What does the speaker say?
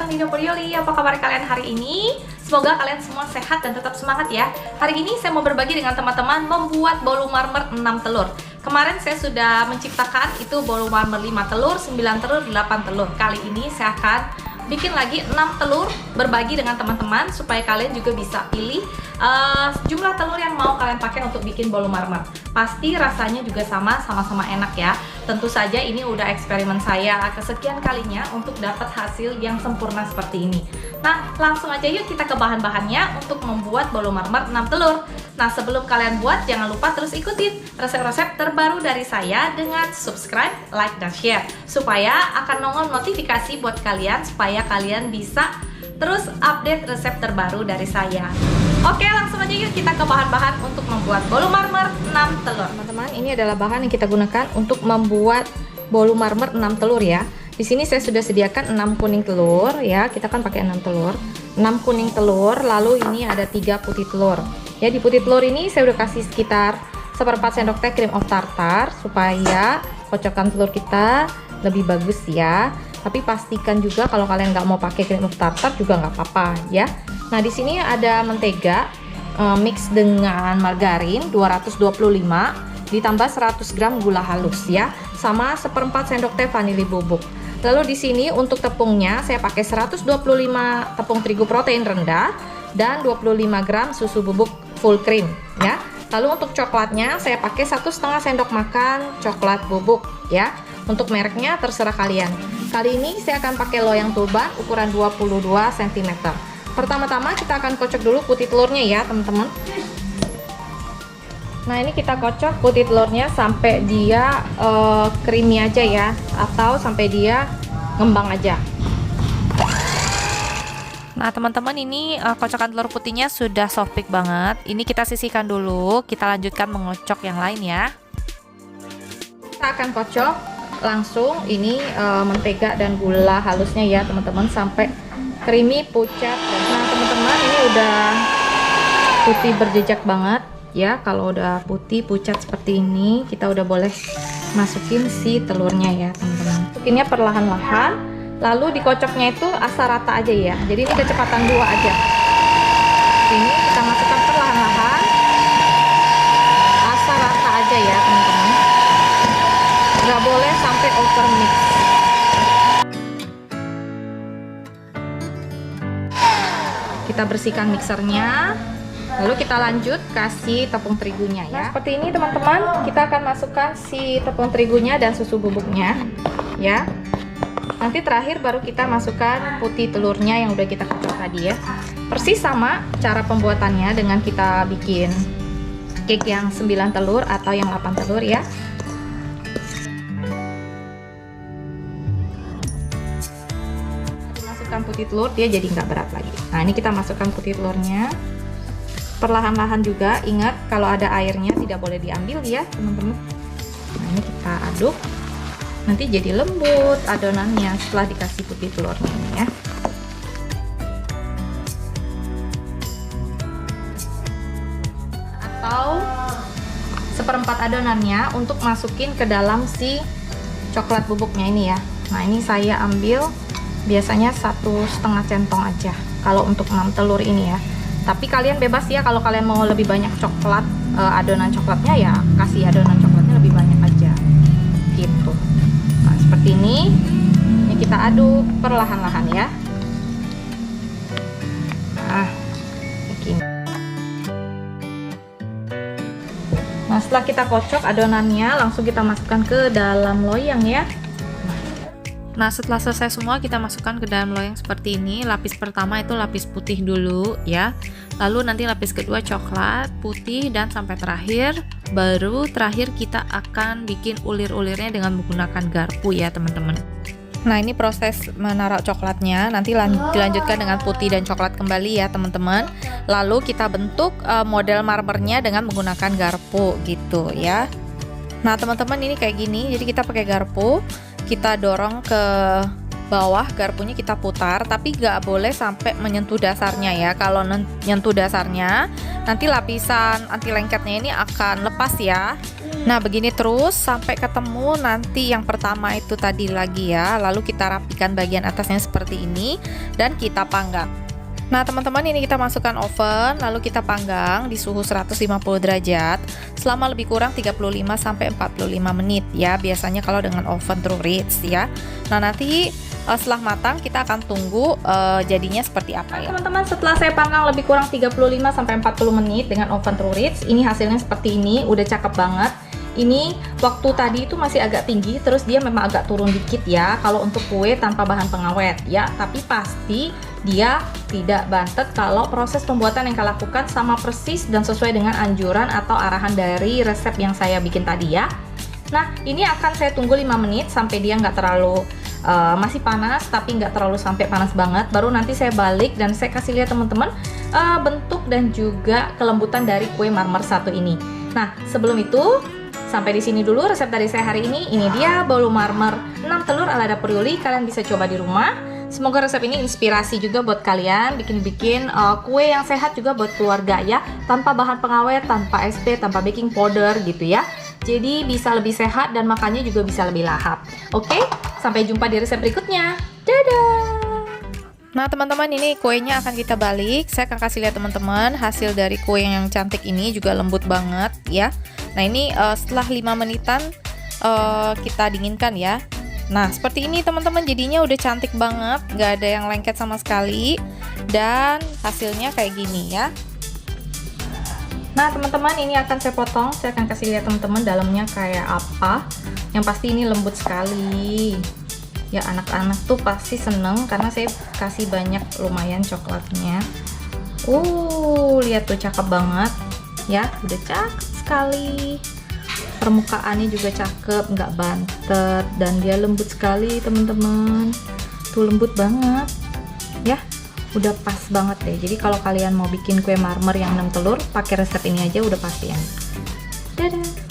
datang di Dapur Yoli. Apa kabar kalian hari ini? Semoga kalian semua sehat dan tetap semangat ya. Hari ini saya mau berbagi dengan teman-teman membuat bolu marmer 6 telur. Kemarin saya sudah menciptakan itu bolu marmer 5 telur, 9 telur, 8 telur. Kali ini saya akan bikin lagi 6 telur, berbagi dengan teman-teman supaya kalian juga bisa pilih jumlah telur yang mau kalian pakai untuk bikin bolu marmer. Pasti rasanya juga sama-sama enak ya. Tentu saja ini udah eksperimen saya kesekian kalinya untuk dapat hasil yang sempurna seperti ini. Nah, langsung aja yuk kita ke bahan-bahannya untuk membuat bolu marmer 6 telur. Nah, sebelum kalian buat, jangan lupa terus ikutin resep-resep terbaru dari saya dengan subscribe, like, dan share supaya akan nongol notifikasi buat kalian supaya kalian bisa terus update resep terbaru dari saya. Oke, langsung aja yuk kita ke bahan-bahan untuk membuat bolu marmer 6 telur. Teman-teman, ini adalah bahan yang kita gunakan untuk membuat bolu marmer 6 telur ya. Di sini saya sudah sediakan 6 kuning telur ya. Kita kan pakai 6 telur. 6 kuning telur, lalu ini ada 3 putih telur. Ya, di putih telur ini saya udah kasih sekitar 1/4 sendok teh cream of tartar supaya kocokan telur kita lebih bagus ya. Tapi pastikan juga kalau kalian nggak mau pakai cream of tartar juga nggak apa-apa ya. Nah, di sini ada mentega mix dengan margarin 225 ditambah 100 gram gula halus ya, sama 1/4 sendok teh vanili bubuk. Lalu di sini untuk tepungnya saya pakai 125 tepung terigu protein rendah dan 25 gram susu bubuk full cream ya. Lalu untuk coklatnya saya pakai 1,5 sendok makan coklat bubuk ya. Untuk mereknya terserah kalian. Kali ini saya akan pakai loyang tuban ukuran 22 cm. Pertama-tama kita akan kocok dulu putih telurnya ya teman-teman. Nah, ini kita kocok putih telurnya sampai dia creamy aja ya, atau sampai dia ngembang aja. Nah, teman-teman, ini kocokan telur putihnya sudah soft peak banget. Ini kita sisihkan dulu, kita lanjutkan mengocok yang lain ya. Kita akan kocok langsung ini mentega dan gula halusnya ya teman-teman sampai creamy pucat. Nah, teman-teman, ini udah putih berjejak banget ya. Kalau udah putih pucat seperti ini, kita udah boleh masukin si telurnya ya teman-teman. Masukinnya perlahan-lahan, lalu dikocoknya itu asal rata aja ya. Jadi ini kecepatan 2 aja. Ini kita masukkan perlahan-lahan, asal rata aja ya teman-teman. Nggak boleh sampai over mix. Kita bersihkan mixernya, lalu kita lanjut kasih tepung terigunya ya. Nah, seperti ini teman-teman, kita akan masukkan si tepung terigunya dan susu bubuknya ya. Nanti terakhir baru kita masukkan putih telurnya yang udah kita kocok tadi ya. Persis sama cara pembuatannya dengan kita bikin cake yang 9 telur atau yang 8 telur ya. Putih telur dia jadi nggak berat lagi. Nah, ini kita masukkan putih telurnya perlahan-lahan juga. Ingat kalau ada airnya tidak boleh diambil ya teman-teman. Nah, ini kita aduk, nanti jadi lembut adonannya setelah dikasih putih telurnya ini ya. Atau 1/4 adonannya untuk masukin ke dalam si coklat bubuknya ini ya. Nah, ini saya ambil biasanya 1,5 centong aja kalau untuk 6 telur ini ya. Tapi kalian bebas ya, kalau kalian mau lebih banyak coklat, adonan coklatnya ya kasih adonan coklatnya lebih banyak aja gitu. Nah, seperti ini kita aduk perlahan-lahan ya. Nah, begini. Nah, setelah kita kocok adonannya, langsung kita masukkan ke dalam loyang ya. Nah, setelah selesai semua kita masukkan ke dalam loyang seperti ini. Lapis pertama itu lapis putih dulu ya. Lalu nanti lapis kedua coklat, putih, dan sampai terakhir baru terakhir kita akan bikin ulir-ulirnya dengan menggunakan garpu ya teman-teman. Nah, ini proses menaruh coklatnya. Nanti dilanjutkan dengan putih dan coklat kembali ya teman-teman. Lalu kita bentuk model marmernya dengan menggunakan garpu gitu ya. Nah, teman-teman, ini kayak gini. Jadi kita pakai garpu, kita dorong ke bawah garpunya kita putar, tapi nggak boleh sampai menyentuh dasarnya ya. Kalau menyentuh dasarnya, nanti lapisan anti lengketnya ini akan lepas ya. Nah, begini terus sampai ketemu nanti yang pertama itu tadi lagi ya. Lalu kita rapikan bagian atasnya seperti ini dan kita panggang. Nah, teman-teman, ini kita masukkan oven, lalu kita panggang di suhu 150 derajat selama lebih kurang 35 sampai 45 menit ya. Biasanya kalau dengan oven True Rich ya. Nah, nanti setelah matang kita akan tunggu jadinya seperti apa ya. Teman-teman, setelah saya panggang lebih kurang 35 sampai 40 menit dengan oven True Rich, ini hasilnya seperti ini, udah cakep banget. Ini waktu tadi itu masih agak tinggi, terus dia memang agak turun dikit ya kalau untuk kue tanpa bahan pengawet ya, tapi pasti dia tidak bantet kalau proses pembuatan yang kalian lakukan sama persis dan sesuai dengan anjuran atau arahan dari resep yang saya bikin tadi ya. Nah, ini akan saya tunggu 5 menit sampai dia nggak terlalu masih panas, tapi nggak terlalu sampai panas banget. Baru nanti saya balik dan saya kasih lihat teman-teman bentuk dan juga kelembutan dari kue marmer satu ini. Nah, sebelum itu sampai di sini dulu resep dari saya hari ini. Ini dia bolu marmer 6 telur ala dapur Yuli. Kalian bisa coba di rumah. Semoga resep ini inspirasi juga buat kalian bikin kue yang sehat juga buat keluarga ya, tanpa bahan pengawet, tanpa SP, tanpa baking powder gitu ya. Jadi bisa lebih sehat dan makannya juga bisa lebih lahap. Oke, sampai jumpa di resep berikutnya. Dadah! Nah, teman-teman, ini kuenya akan kita balik. Saya akan kasih lihat teman-teman hasil dari kue yang cantik ini, juga lembut banget ya. Nah, ini setelah 5 menitan kita dinginkan ya. Nah, seperti ini teman-teman, jadinya udah cantik banget, nggak ada yang lengket sama sekali. Dan hasilnya kayak gini ya. Nah, teman-teman, ini akan saya potong. Saya akan kasih lihat teman-teman dalamnya kayak apa. Yang pasti ini lembut sekali. Ya, anak-anak tuh pasti seneng karena saya kasih banyak lumayan coklatnya. Lihat tuh cakep banget. Ya, udah cakep sekali. Permukaannya juga cakep, nggak bantet, dan dia lembut sekali teman-teman. Tuh lembut banget. Ya, udah pas banget deh. Jadi kalau kalian mau bikin kue marmer yang 6 telur, pakai resep ini aja udah pasti enak. Dadah!